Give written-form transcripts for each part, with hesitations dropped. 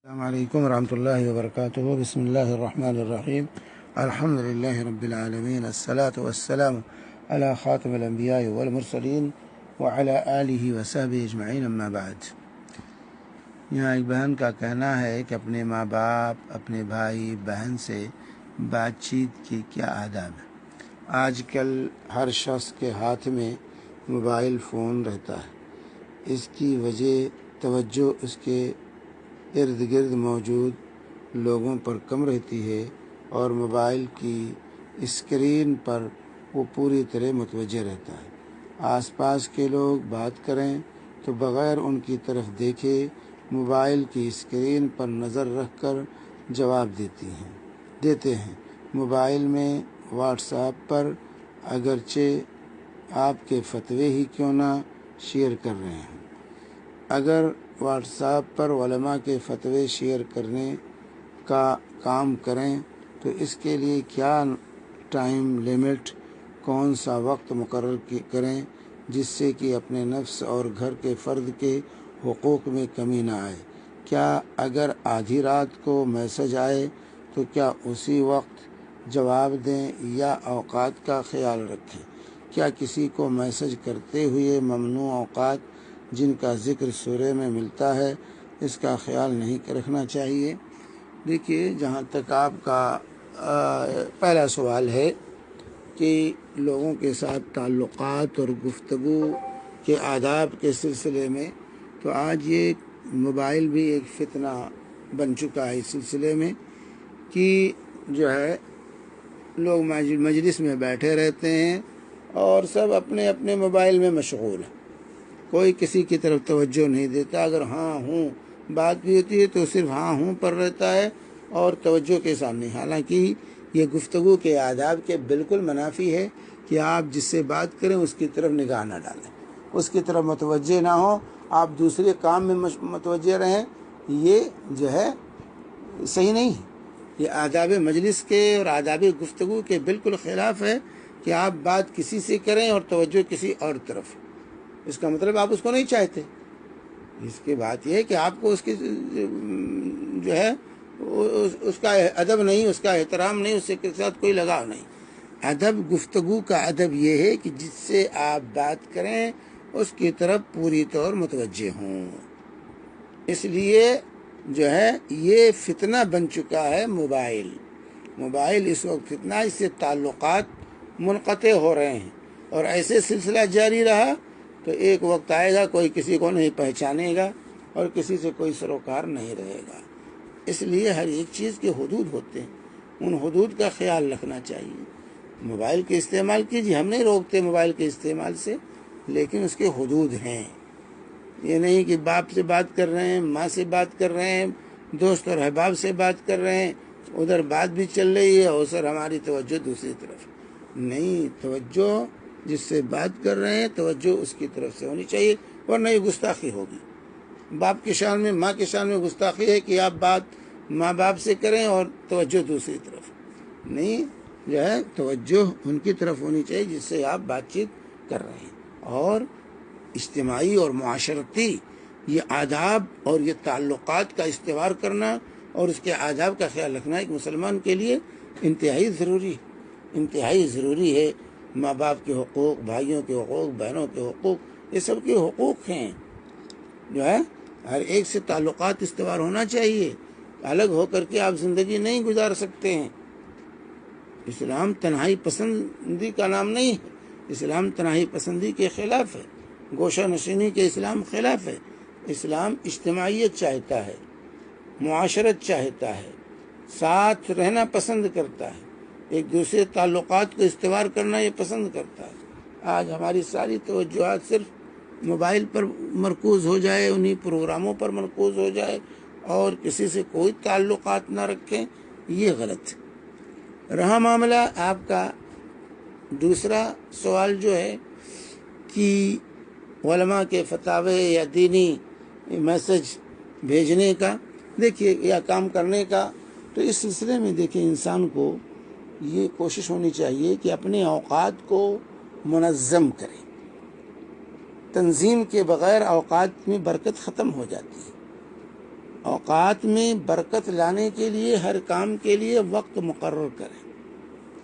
السلام علیکم ورحمۃ اللہ وبرکاتہ۔ بسم اللہ الرحمن الرحیم۔ الحمد للہ رب العالمین، الصلاۃ والسلام علی خاتم الانبیاء والمرسلین وعلی آلہ وصحبہ اجمعین، اما بعد۔ یہاں ایک بہن کا کہنا ہے کہ اپنے ماں باپ، اپنے بھائی بہن سے بات چیت کے کیا آداب ہیں۔ آج کل ہر شخص کے ہاتھ میں موبائل فون رہتا ہے، اس کی وجہ توجہ اس کے ارد گرد موجود لوگوں پر کم رہتی ہے اور موبائل کی اسکرین پر وہ پوری طرح متوجہ رہتا ہے۔ آس پاس کے لوگ بات کریں تو بغیر ان کی طرف دیکھے موبائل کی اسکرین پر نظر رکھ کر جواب دیتے ہیں۔ موبائل میں واٹس ایپ پر اگرچہ آپ کے فتوے ہی کیوں نہ شیئر کر رہے ہیں، اگر واٹس ایپ پر علماء کے فتوے شیئر کرنے کا کام کریں تو اس کے لیے کیا ٹائم لیمٹ، کون سا وقت مقرر کریں جس سے کہ اپنے نفس اور گھر کے فرد کے حقوق میں کمی نہ آئے۔ کیا اگر آدھی رات کو میسج آئے تو کیا اسی وقت جواب دیں یا اوقات کا خیال رکھیں؟ کیا کسی کو میسج کرتے ہوئے ممنوع اوقات جن کا ذکر سورہ میں ملتا ہے اس کا خیال نہیں رکھنا چاہیے؟ دیکھیے، جہاں تک آپ کا پہلا سوال ہے کہ لوگوں کے ساتھ تعلقات اور گفتگو کے آداب کے سلسلے میں، تو آج یہ موبائل بھی ایک فتنہ بن چکا ہے اس سلسلے میں کہ جو ہے لوگ مجلس میں بیٹھے رہتے ہیں اور سب اپنے اپنے موبائل میں مشغول ہیں، کوئی کسی کی طرف توجہ نہیں دیتا۔ اگر ہاں ہوں بات بھی ہوتی ہے تو صرف ہاں ہوں پر رہتا ہے اور توجہ کے سامنے، حالانکہ یہ گفتگو کے آداب کے بالکل منافی ہے کہ آپ جس سے بات کریں اس کی طرف نگاہ نہ ڈالیں، اس کی طرف متوجہ نہ ہو، آپ دوسرے کام میں متوجہ رہیں۔ یہ جو ہے صحیح نہیں ہے، یہ آداب مجلس کے اور آداب گفتگو کے بالکل خلاف ہے کہ آپ بات کسی سے کریں اور توجہ کسی اور طرف۔ اس کا مطلب آپ اس کو نہیں چاہتے۔ اس کی بات یہ ہے کہ آپ کو اس کی جو ہے اس کا ادب نہیں، اس کا احترام نہیں، اس کے ساتھ کوئی لگاؤ نہیں۔ ادب، گفتگو کا ادب یہ ہے کہ جس سے آپ بات کریں اس کی طرف پوری طور متوجہ ہوں۔ اس لیے جو ہے یہ فتنہ بن چکا ہے موبائل اس وقت فتنہ، اس سے تعلقات منقطع ہو رہے ہیں، اور ایسے سلسلہ جاری رہا تو ایک وقت آئے گا کوئی کسی کو نہیں پہچانے گا اور کسی سے کوئی سروکار نہیں رہے گا۔ اس لیے ہر ایک چیز کے حدود ہوتے ہیں، ان حدود کا خیال رکھنا چاہیے۔ موبائل کے استعمال کیجیے، ہم نہیں روکتے موبائل کے استعمال سے، لیکن اس کے حدود ہیں۔ یہ نہیں کہ باپ سے بات کر رہے ہیں، ماں سے بات کر رہے ہیں، دوست اور احباب سے بات کر رہے ہیں، ادھر بات بھی چل رہی ہے اور سر ہماری توجہ دوسری طرف نہیں۔ توجہ جس سے بات کر رہے ہیں توجہ اس کی طرف سے ہونی چاہیے، ورنہ یہ گستاخی ہوگی۔ باپ کی شان میں، ماں کی شان میں گستاخی ہے کہ آپ بات ماں باپ سے کریں اور توجہ دوسری طرف نہیں، جو ہے توجہ ان کی طرف ہونی چاہیے جس سے آپ بات چیت کر رہے ہیں۔ اور اجتماعی اور معاشرتی یہ آداب اور یہ تعلقات کا استوار کرنا اور اس کے آداب کا خیال رکھنا ایک مسلمان کے لیے انتہائی ضروری ہے۔ ماں باپ کے حقوق، بھائیوں کے حقوق، بہنوں کے حقوق، یہ سب کے حقوق ہیں، جو ہے ہر ایک سے تعلقات استوار ہونا چاہیے۔ الگ ہو کر کے آپ زندگی نہیں گزار سکتے ہیں۔ اسلام تنہائی پسندی کا نام نہیں ہے، اسلام تنہائی پسندی کے خلاف ہے، گوشہ نشینی کے اسلام خلاف ہے۔ اسلام اجتماعیت چاہتا ہے، معاشرت چاہتا ہے، ساتھ رہنا پسند کرتا ہے، ایک دوسرے تعلقات کو استوار کرنا یہ پسند کرتا ہے۔ آج ہماری ساری توجہات صرف موبائل پر مرکوز ہو جائے، انہی پروگراموں پر مرکوز ہو جائے اور کسی سے کوئی تعلقات نہ رکھیں، یہ غلط ہے۔ رہا معاملہ آپ کا دوسرا سوال جو ہے کہ علماء کے فتاوے یا دینی میسج بھیجنے کا، دیکھیے یا کام کرنے کا، تو اس سلسلے میں دیکھیں انسان کو یہ کوشش ہونی چاہیے کہ اپنے اوقات کو منظم کرے۔ تنظیم کے بغیر اوقات میں برکت ختم ہو جاتی ہے۔ اوقات میں برکت لانے کے لیے ہر کام کے لیے وقت مقرر کریں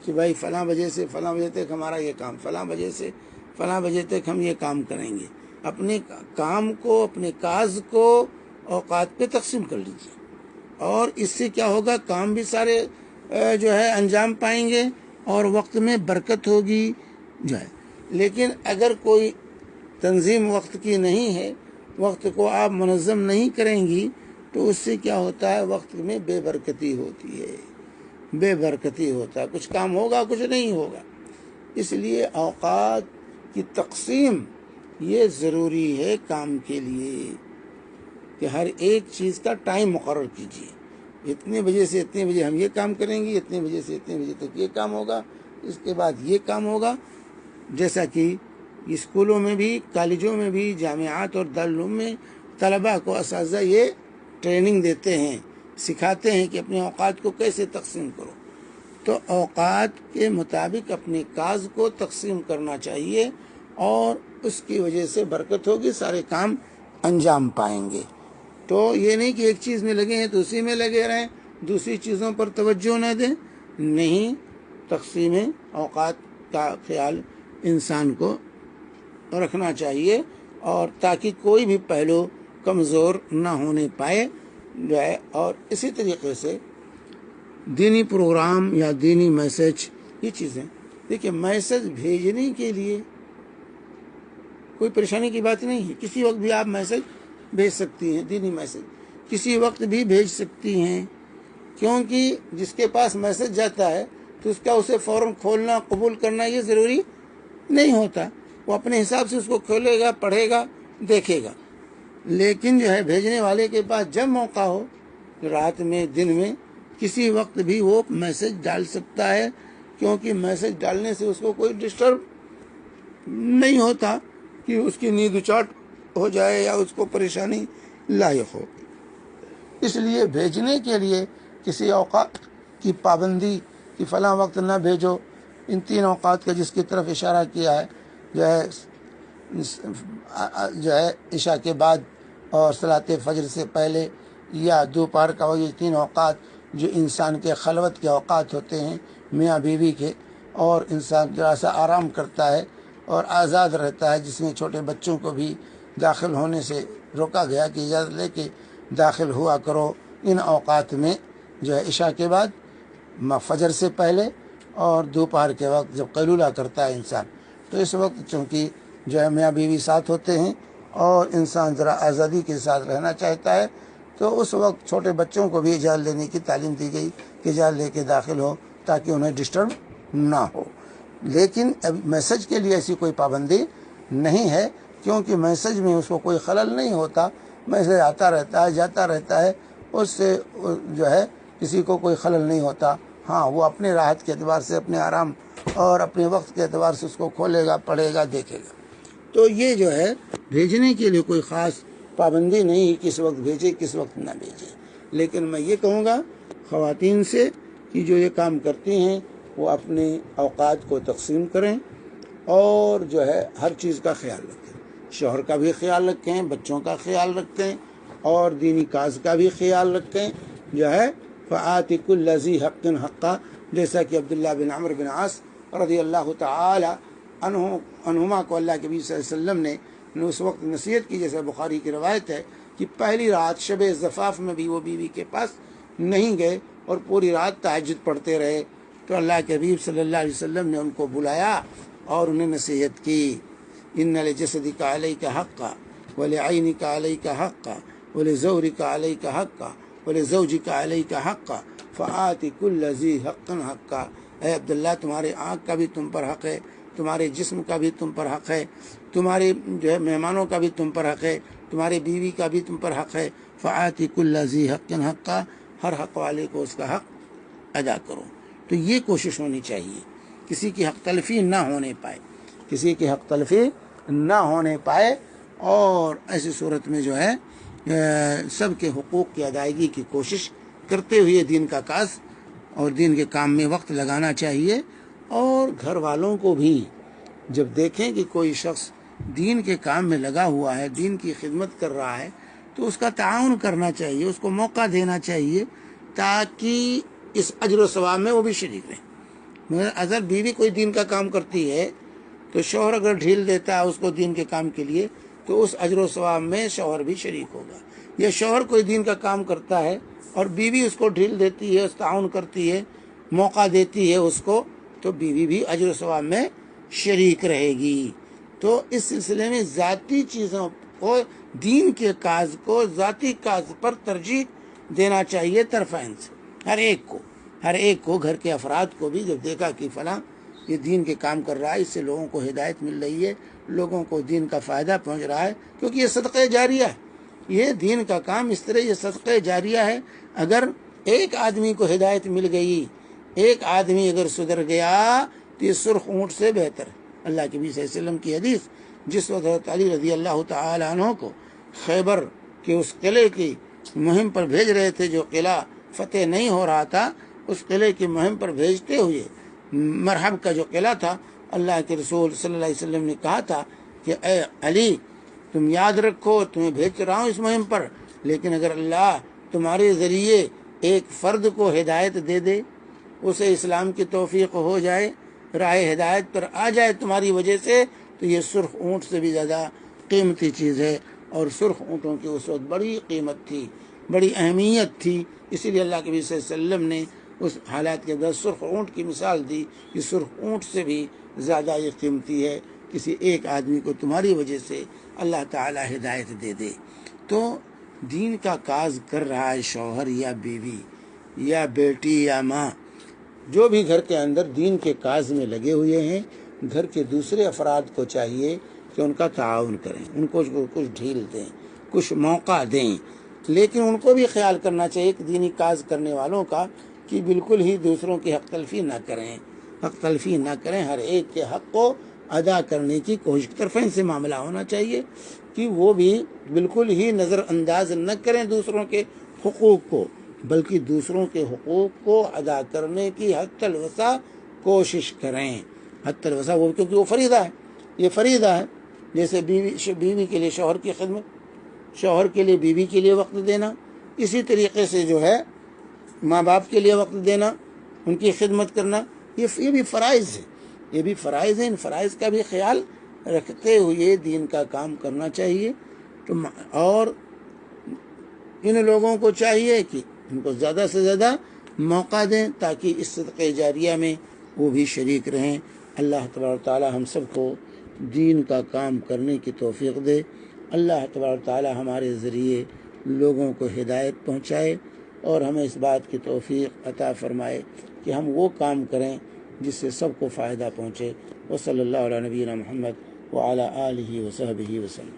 کہ بھائی فلاں بجے سے فلاں بجے تک ہمارا یہ کام، فلاں بجے سے فلاں بجے تک ہم یہ کام کریں گے۔ اپنے کام کو، اپنے کاز کو اوقات پہ تقسیم کر لیجیے، اور اس سے کیا ہوگا، کام بھی سارے جو ہے انجام پائیں گے اور وقت میں برکت ہوگی جو ہے۔ لیکن اگر کوئی تنظیم وقت کی نہیں ہے، وقت کو آپ منظم نہیں کریں گی، تو اس سے کیا ہوتا ہے، وقت میں بے برکتی ہوتی ہے، بے برکتی ہوتا ہے، کچھ کام ہوگا کچھ نہیں ہوگا۔ اس لیے اوقات کی تقسیم یہ ضروری ہے کام کے لیے کہ ہر ایک چیز کا ٹائم مقرر کیجیے، اتنے بجے سے اتنے بجے ہم یہ کام کریں گے، اتنے بجے سے اتنے بجے تک یہ کام ہوگا، اس کے بعد یہ کام ہوگا۔ جیسا کہ اسکولوں میں بھی، کالجوں میں بھی، جامعات اور دارالعلوم میں طلباء کو اساتذہ یہ ٹریننگ دیتے ہیں، سکھاتے ہیں کہ اپنے اوقات کو کیسے تقسیم کرو۔ تو اوقات کے مطابق اپنے کاز کو تقسیم کرنا چاہیے، اور اس کی وجہ سے برکت ہوگی، سارے کام انجام پائیں گے۔ تو یہ نہیں کہ ایک چیز میں لگے ہیں تو اسی میں لگے رہیں، دوسری چیزوں پر توجہ نہ دیں، نہیں، تقسیم اوقات کا خیال انسان کو رکھنا چاہیے، اور تاکہ کوئی بھی پہلو کمزور نہ ہونے پائے جو ہے۔ اور اسی طریقے سے دینی پروگرام یا دینی میسج، یہ چیزیں دیکھیں، میسج بھیجنے کے لیے کوئی پریشانی کی بات نہیں ہے، کسی وقت بھی آپ میسج بھیج سکتی ہیں، دینی میسج کسی وقت بھی بھیج سکتی ہیں، کیونکہ جس کے پاس میسج جاتا ہے تو اس کا اسے فوراً کھولنا، قبول کرنا یہ ضروری نہیں ہوتا، وہ اپنے حساب سے اس کو کھولے گا، پڑھے گا، دیکھے گا۔ لیکن جو ہے بھیجنے والے کے پاس جب موقع ہو، رات میں، دن میں، کسی وقت بھی وہ میسج ڈال سکتا ہے، کیونکہ میسج ڈالنے سے اس کو کوئی ڈسٹرب نہیں ہوتا کہ اس کی نیند چاٹ ہو جائے یا اس کو پریشانی لاحق ہو۔ اس لیے بھیجنے کے لیے کسی اوقات کی پابندی کہ فلاں وقت نہ بھیجو، ان 3 اوقات کا جس کی طرف اشارہ کیا ہے جو ہے عشاء کے بعد اور صلاۃ فجر سے پہلے، یا دوپہر کا، یہ 3 اوقات جو انسان کے خلوت کے اوقات ہوتے ہیں میاں بیوی کے، اور انسان ذرا سا آرام کرتا ہے اور آزاد رہتا ہے، جس میں چھوٹے بچوں کو بھی داخل ہونے سے روکا گیا کہ اجازت لے کے داخل ہوا کرو ان اوقات میں، جو ہے عشاء کے بعد، فجر سے پہلے، اور دوپہر کے وقت جب قیلولہ کرتا ہے انسان، تو اس وقت چونکہ جو ہے میاں بیوی ساتھ ہوتے ہیں اور انسان ذرا آزادی کے ساتھ رہنا چاہتا ہے، تو اس وقت چھوٹے بچوں کو بھی اجازت لینے کی تعلیم دی گئی کہ اجازت لے کے داخل ہو تاکہ انہیں ڈسٹرب نہ ہو۔ لیکن اب میسج کے لیے ایسی کوئی پابندی نہیں ہے، کیونکہ میسج میں اس کو کوئی خلل نہیں ہوتا، میسج آتا رہتا ہے، جاتا رہتا ہے، اس سے جو ہے کسی کو کوئی خلل نہیں ہوتا۔ ہاں، وہ اپنے راحت کے اعتبار سے، اپنے آرام اور اپنے وقت کے اعتبار سے اس کو کھولے گا، پڑھے گا، دیکھے گا۔ تو یہ جو ہے بھیجنے کے لیے کوئی خاص پابندی نہیں، کس وقت بھیجے کس وقت نہ بھیجے۔ لیکن میں یہ کہوں گا خواتین سے کہ جو یہ کام کرتی ہیں وہ اپنے اوقات کو تقسیم کریں، اور جو ہے ہر چیز کا خیال رکھیں، شوہر کا بھی خیال رکھیں، بچوں کا خیال رکھیں، اور دینی کاز کا بھی خیال رکھیں، جو ہے فآت کل ذی حق حقہ، جیسا کہ عبداللہ بن عمرو بن عاص رضی اللہ تعالی عنہما کو اللہ کے نبی صلی اللہ علیہ وسلم نے اس وقت نصیحت کی، جیسے بخاری کی روایت ہے کہ پہلی رات شب زفاف میں بھی وہ بیوی کے پاس نہیں گئے اور پوری رات تہجد پڑھتے رہے، تو اللہ کے حبیب صلی اللہ علیہ وسلم نے ان کو بلایا اور انہیں نصیحت کی، ان لجسدک علیک حقا ولعینک علیک حقا ولزورک علیک حقا ولزوجک علیک حقا فآت کل ذی حق حقا۔ اے عبداللہ، تمہارے آنکھ کا بھی تم پر حق ہے، تمہارے جسم کا بھی تم پر حق ہے، تمہارے جو ہے مہمانوں کا بھی تم پر حق ہے، تمہارے بیوی کا بھی تم پر حق ہے، فآت کل ذی حق حقا، ہر حق والے کو اس کا حق ادا کرو۔ تو یہ کوشش ہونی چاہیے، کسی کی حق تلفی نہ ہونے پائے، کسی کی حق تلفی نہ ہونے پائے، اور ایسی صورت میں جو ہے سب کے حقوق کی ادائیگی کی کوشش کرتے ہوئے دین کا کاز اور دین کے کام میں وقت لگانا چاہیے۔ اور گھر والوں کو بھی جب دیکھیں کہ کوئی شخص دین کے کام میں لگا ہوا ہے، دین کی خدمت کر رہا ہے، تو اس کا تعاون کرنا چاہیے، اس کو موقع دینا چاہیے تاکہ اس اجر و ثواب میں وہ بھی شریک رہیں۔ مگر اگر بیوی کوئی دین کا کام کرتی ہے تو شوہر اگر ڈھیل دیتا ہے اس کو دین کے کام کے لیے تو اس اجر و ثواب میں شوہر بھی شریک ہوگا۔ یا شوہر کوئی دین کا کام کرتا ہے اور بیوی اس کو ڈھیل دیتی ہے، اس تعاون کرتی ہے، موقع دیتی ہے اس کو، تو بیوی بھی اجر و ثواب میں شریک رہے گی۔ تو اس سلسلے میں ذاتی چیزوں کو، دین کے کاز کو ذاتی کاز پر ترجیح دینا چاہیے طرفین سے، ہر ایک کو گھر کے افراد کو بھی، جب دیکھا کہ فلاں یہ دین کے کام کر رہا ہے، اس سے لوگوں کو ہدایت مل رہی ہے، لوگوں کو دین کا فائدہ پہنچ رہا ہے، کیونکہ یہ صدقہ جاریہ ہے، یہ دین کا کام اس طرح یہ صدقہ جاریہ ہے۔ اگر ایک آدمی کو ہدایت مل گئی، ایک آدمی اگر سدھر گیا تو یہ سرخ اونٹ سے بہتر ہے۔ اللہ کے نبی صلی اللہ علیہ وسلم کی حدیث، جس وقت حضرت علی رضی اللہ تعالی عنہ کو خیبر کے اس قلعے کی مہم پر بھیج رہے تھے، جو قلعہ فتح نہیں ہو رہا تھا، اس قلعے کی مہم پر بھیجتے ہوئے مرحب کا جو قلعہ تھا، اللہ کے رسول صلی اللہ علیہ وسلم نے کہا تھا کہ اے علی، تم یاد رکھو تمہیں بھیج رہا ہوں اس مہم پر، لیکن اگر اللہ تمہارے ذریعے ایک فرد کو ہدایت دے دے، اسے اسلام کی توفیق ہو جائے، راہ ہدایت پر آ جائے تمہاری وجہ سے، تو یہ سرخ اونٹ سے بھی زیادہ قیمتی چیز ہے۔ اور سرخ اونٹوں کی اس وقت بڑی قیمت تھی، بڑی اہمیت تھی، اسی لیے اللہ کے نبی صلی اللہ علیہ وسلم نے اس حالات کے اندر سرخ اونٹ کی مثال دی کہ سرخ اونٹ سے بھی زیادہ یہ قیمتی ہے، کسی ایک آدمی کو تمہاری وجہ سے اللہ تعالی ہدایت دے دے۔ تو دین کا کاز کر رہا ہے شوہر یا بیوی یا بیٹی یا ماں، جو بھی گھر کے اندر دین کے کاز میں لگے ہوئے ہیں، گھر کے دوسرے افراد کو چاہیے کہ ان کا تعاون کریں، ان کو کچھ ڈھیل دیں، کچھ موقع دیں، لیکن ان کو بھی خیال کرنا چاہیے کہ دینی کاز کرنے والوں کا کہ بالکل ہی دوسروں کی حق تلفی نہ کریں، ہر ایک کے حق کو ادا کرنے کی کوشش، طرفین سے معاملہ ہونا چاہیے کہ وہ بھی بالکل ہی نظر انداز نہ کریں دوسروں کے حقوق کو، بلکہ دوسروں کے حقوق کو ادا کرنے کی حتی الوسع کوشش کریں۔ حتی الوسع وہ، کیونکہ وہ فریضہ ہے، یہ فریضہ ہے۔ جیسے بیوی کے لیے شوہر کی خدمت، شوہر کے لیے بیوی کے لیے وقت دینا، اسی طریقے سے جو ہے ماں باپ کے لیے وقت دینا، ان کی خدمت کرنا، یہ بھی فرائض ہے، یہ بھی فرائض ہیں۔ ان فرائض کا بھی خیال رکھتے ہوئے دین کا کام کرنا چاہیے۔ اور ان لوگوں کو چاہیے کہ ان کو زیادہ سے زیادہ موقع دیں تاکہ اس صدقہ جاریہ میں وہ بھی شریک رہیں۔ اللہ تبارک و تعالی ہم سب کو دین کا کام کرنے کی توفیق دے۔ اللہ تبارک و تعالی ہمارے ذریعے لوگوں کو ہدایت پہنچائے اور ہمیں اس بات کی توفیق عطا فرمائے کہ ہم وہ کام کریں جس سے سب کو فائدہ پہنچے۔ وصلی اللہ علیہ نبینا محمد وعلی آلہ وصحبہ وسلم۔